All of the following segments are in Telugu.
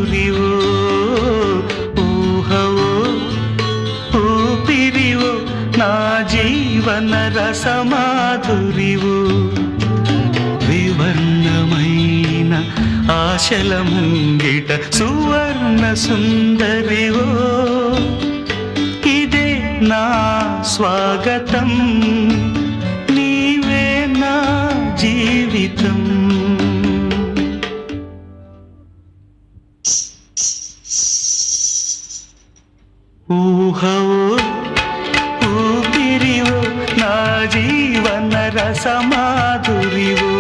ಮಾಧುರಿವೋ ಊಹವೋ ಊಪಿರಿವೋ ನಾ జీవన రసమాధురివో వివర్ణమైన ఆశల ముంగిట సువర్ణ సుందరివో ఇదే నా స్వాగతం నీవే నా జీవితం ఊహవో ఊపిరివో నా జీవన రసమాధురివో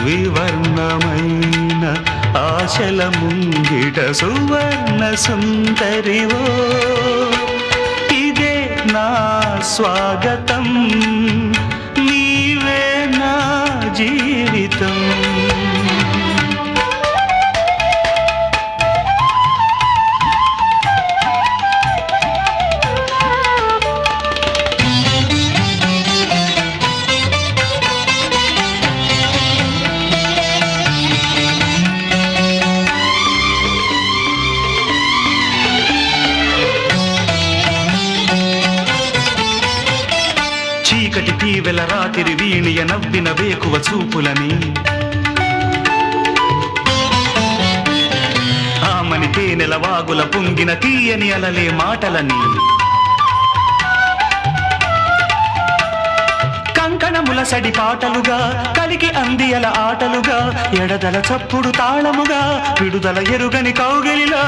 వివర్ణమైన ఆశల ముంగిట సువర్ణ సుందరివో ఇదే నా స్వాగతం నీవే నా జీవితం చీకటి తీవెల రాతిరి వీణియ నవ్విన వేకువ చూపులని ఆమని తేనెల వాగుల పొంగిన తీయని అలలే మాటలని కంకణముల సడి పాటలుగా కలిగి అందియల ఆటలుగా ఎడదల చప్పుడు తాళముగా విడుదల ఎరుగని కౌగిలిలా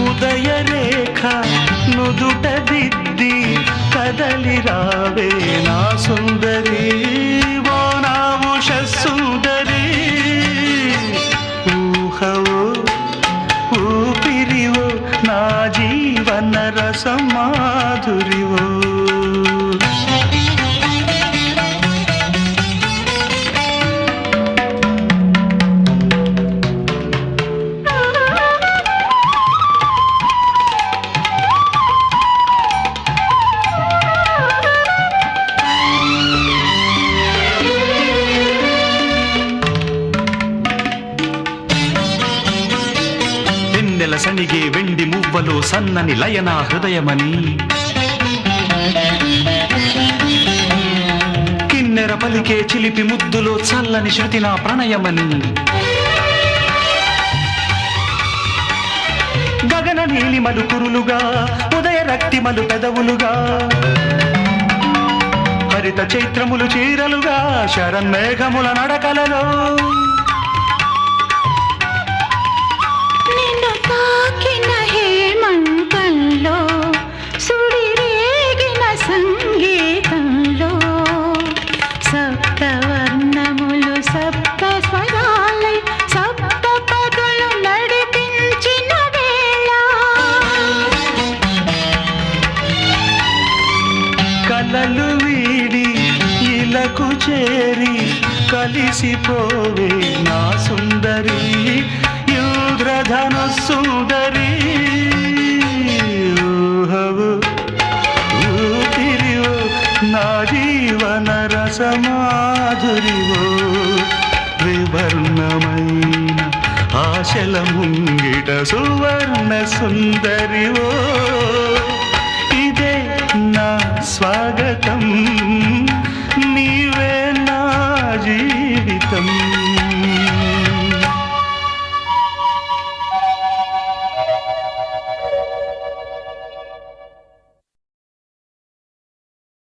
ఉదయరేఖ నుదుట దిద్ది కదలి రావే నా సుందరి ఓ నా ఉష సుందరి ఊహవో ఊపిరివో నా జీవన రసమాధురివో సనిగే వెండి మువ్వలో సన్నని లయనా హృదయమని కిన్నెర పలికే చిలిపి ముద్దులో చల్లని శృతి నా ప్రణయమని గగన నీలిమలు కురులుగా ఉదయ రక్తిమలు పెదవులుగా హరిత చైత్రములు చీరలుగా శరన్మేఘముల నడకలలో సంగీతంలో సప్తవర్ణములు సప్త స్వరాలై సప్త పదులు నడిపించిన వేళ కలలు వీడి ఇలకు చేరి కలిసిపోవే నా సుందరి ఇంద్రధను సుందరి నా జీవన రసమాధురివో వివర్ణమైన ఆశల ముంగిట సువర్ణ సుందరివో ఇదే నా స్వాగతం నీవే నా జీవితం